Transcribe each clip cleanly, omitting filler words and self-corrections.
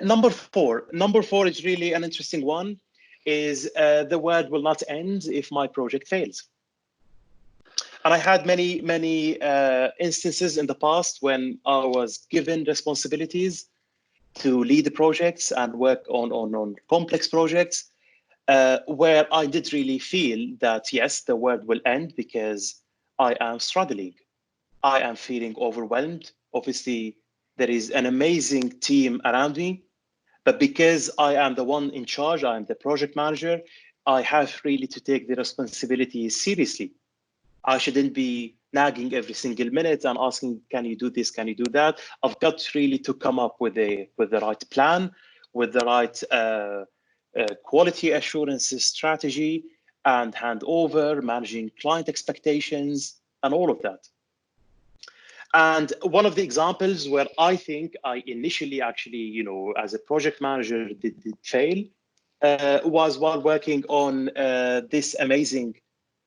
Number four is really an interesting one, is the world will not end if my project fails. And I had many instances in the past when I was given responsibilities to lead the projects and work on complex projects, where I did really feel that, yes, the world will end because I am struggling. I am feeling overwhelmed. Obviously, there is an amazing team around me, but because I am the one in charge, I am the project manager, I have really to take the responsibility seriously. I shouldn't be nagging every single minute and asking, can you do this, can you do that? I've got really to come up with the right plan, with the right quality assurance strategy, and hand over, managing client expectations, and all of that. And one of the examples where I think I initially actually, as a project manager did fail, was while working on this amazing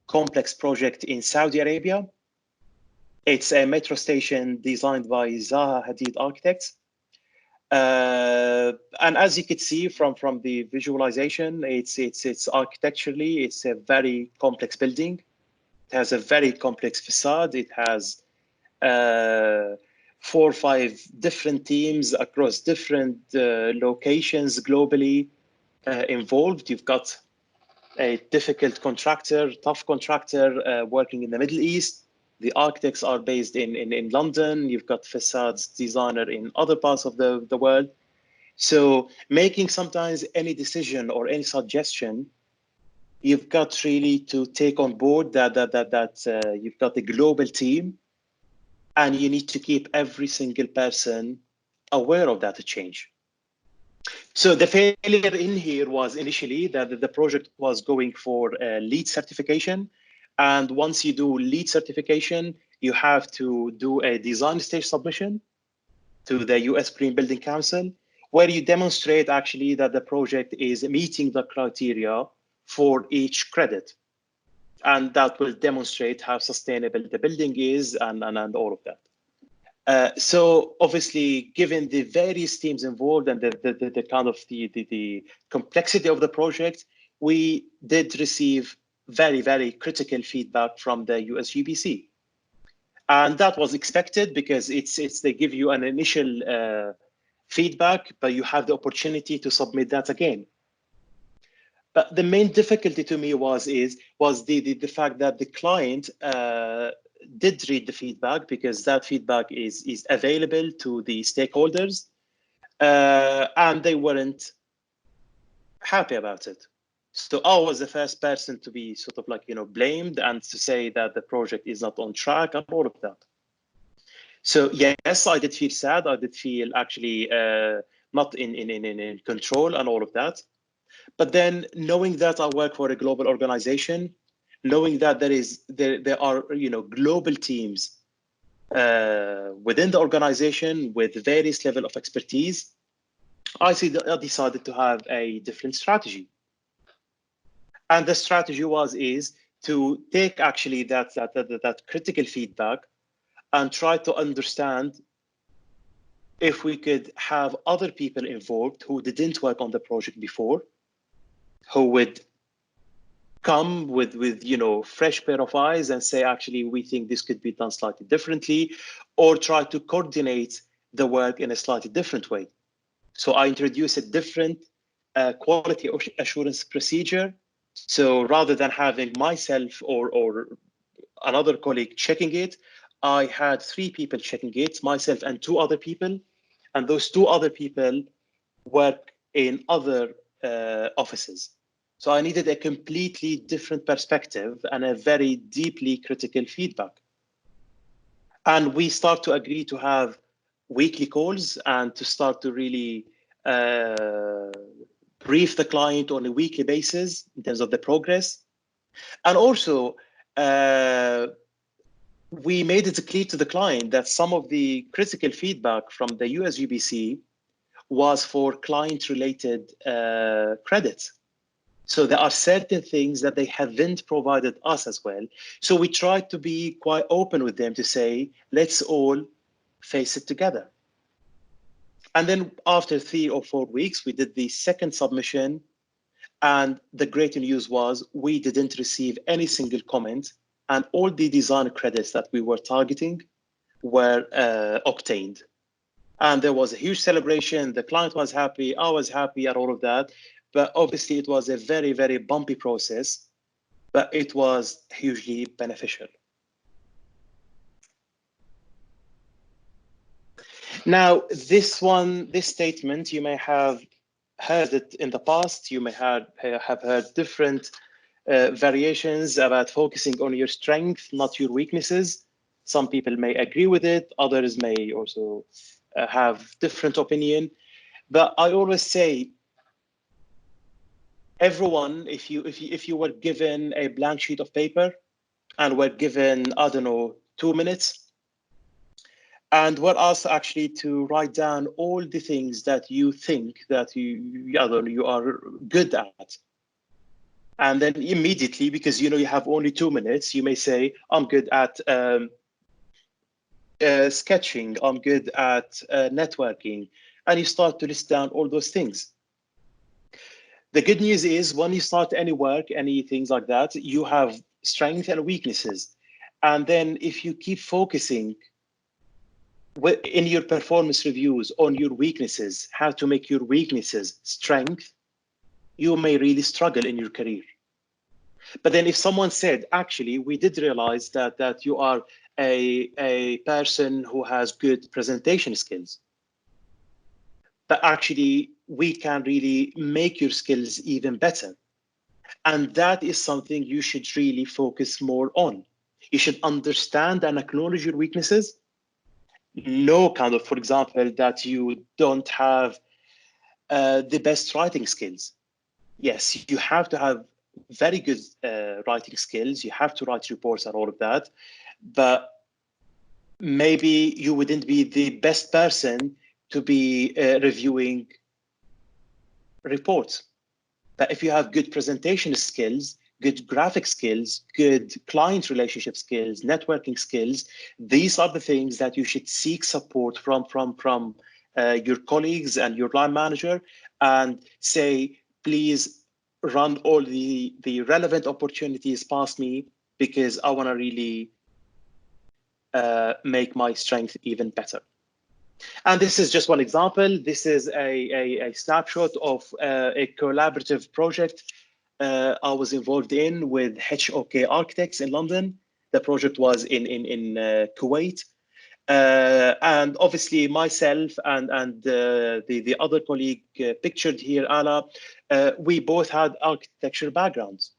complex project in Saudi Arabia. It's a metro station designed by Zaha Hadid Architects. And as you could see from the visualization, it's architecturally, it's a very complex building. It has a very complex facade. It has 4 or 5 different teams across different locations globally involved. You've got a difficult contractor, tough contractor working in the Middle East. The architects are based in London. You've got facades designer in other parts of the world. So making sometimes any decision or any suggestion, you've got really to take on board that you've got a global team, and you need to keep every single person aware of that change. So the failure in here was initially that the project was going for LEED certification. And once you do LEED certification, you have to do a design stage submission to the US Green Building Council, where you demonstrate actually that the project is meeting the criteria for each credit. And that will demonstrate how sustainable the building is and all of that. So obviously, given the various teams involved and the kind of the complexity of the project, we did receive very critical feedback from the USGBC. And that was expected because they give you an initial feedback, but you have the opportunity to submit that again. But the main difficulty to me was the fact that the client did read the feedback, because that feedback is available to the stakeholders, and they weren't happy about it. So I was the first person to be sort of like, blamed and to say that the project is not on track and all of that. So yes, I did feel sad. I did feel actually not in control and all of that. But then knowing that I work for a global organization, knowing that there are global teams within the organization with various level of expertise, I decided to have a different strategy. And the strategy is to take actually that critical feedback and try to understand if we could have other people involved who didn't work on the project before, who would come with fresh pair of eyes and say, actually, we think this could be done slightly differently, or try to coordinate the work in a slightly different way. So I introduced a different quality assurance procedure. So rather than having myself or another colleague checking it, I had 3 people checking it, myself and 2 other people. And those 2 other people work in other offices. So I needed a completely different perspective and a very deeply critical feedback. And we start to agree to have weekly calls and to start to really brief the client on a weekly basis in terms of the progress. And also, we made it clear to the client that some of the critical feedback from the USGBC was for client-related credits. So there are certain things that they haven't provided us as well. So we tried to be quite open with them to say, let's all face it together. And then after 3 or 4 weeks, we did the second submission. And the great news was we didn't receive any single comment, and all the design credits that we were targeting were obtained. And there was a huge celebration. The client was happy. I was happy at all of that. But obviously, it was a very, very bumpy process, but it was hugely beneficial. Now, this statement, you may have heard it in the past. You may have heard different variations about focusing on your strength, not your weaknesses. Some people may agree with it. Others may also have different opinion. But I always say, everyone, if you were given a blank sheet of paper and were given, I don't know, 2 minutes, and were asked actually to write down all the things that you think that you are good at. And then immediately, because you have only 2 minutes, you may say, I'm good at sketching, I'm good at networking, and you start to list down all those things. The good news is when you start any work, any things like that, you have strengths and weaknesses. And then if you keep focusing in your performance reviews on your weaknesses, how to make your weaknesses strength, you may really struggle in your career. But then if someone said, actually, we did realize that you are a person who has good presentation skills, but actually we can really make your skills even better. And that is something you should really focus more on. You should understand and acknowledge your weaknesses. Know kind of, for example, that you don't have the best writing skills. Yes, you have to have very good writing skills. You have to write reports and all of that. But maybe you wouldn't be the best person to be reviewing reports. But if you have good presentation skills, good graphic skills, good client relationship skills, networking skills, these are the things that you should seek support from your colleagues and your line manager, and say, please run all the relevant opportunities past me, because I want to really make my strength even better. And this is just one example. This is a snapshot of a collaborative project I was involved in with HOK Architects in London. The project was in Kuwait. And obviously myself and the other colleague pictured here, Ala, we both had architecture backgrounds.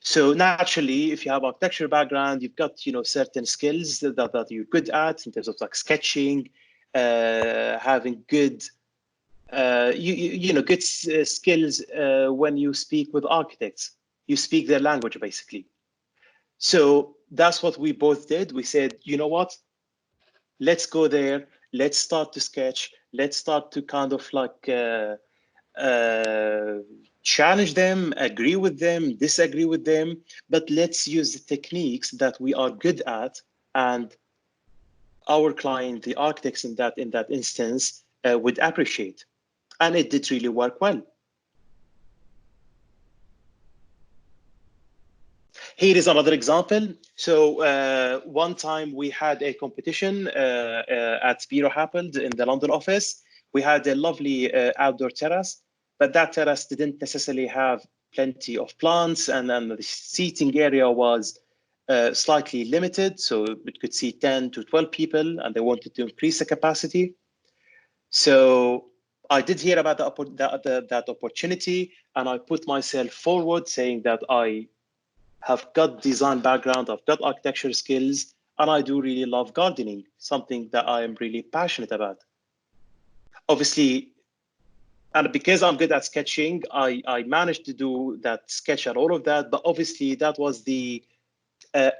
So naturally, if you have architecture background, you've got certain skills that you're good at in terms of like sketching, having good good skills when you speak with architects. You speak their language basically. So that's what we both did. We said, you know what? Let's go there. Let's start to sketch. Let's start to kind of like challenge them, agree with them, disagree with them, but let's use the techniques that we are good at, and our client, the architects in that instance, would appreciate. And it did really work well. Here is another example. So one time we had a competition at Spiro happened in the London office. We had a lovely outdoor terrace, but that terrace didn't necessarily have plenty of plants, and then the seating area was slightly limited. So it could seat 10 to 12 people, and they wanted to increase the capacity. So I did hear about that opportunity, and I put myself forward saying that I have got design background, I've got architecture skills, and I do really love gardening, something that I am really passionate about. Obviously, and because I'm good at sketching, I managed to do that sketch and all of that, but obviously that was the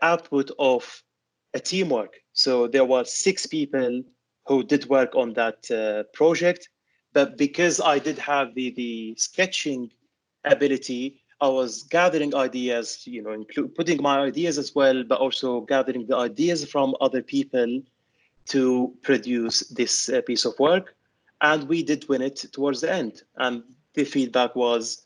output of a teamwork. So there were 6 people who did work on that project, but because I did have the sketching ability, I was gathering ideas, putting my ideas as well, but also gathering the ideas from other people to produce this piece of work. And we did win it towards the end. And the feedback was,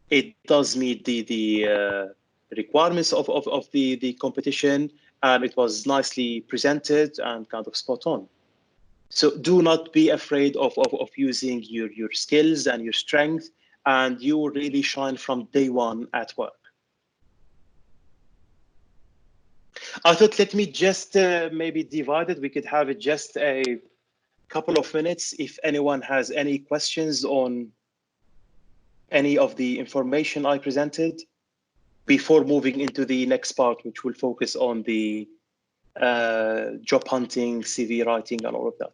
it does meet the requirements of the competition, and it was nicely presented and kind of spot on. So do not be afraid of using your skills and your strength, and you will really shine from day one at work. I thought, let me just maybe divide it. We could have it just a couple of minutes if anyone has any questions on any of the information I presented before moving into the next part, which will focus on the job hunting, CV writing, and all of that.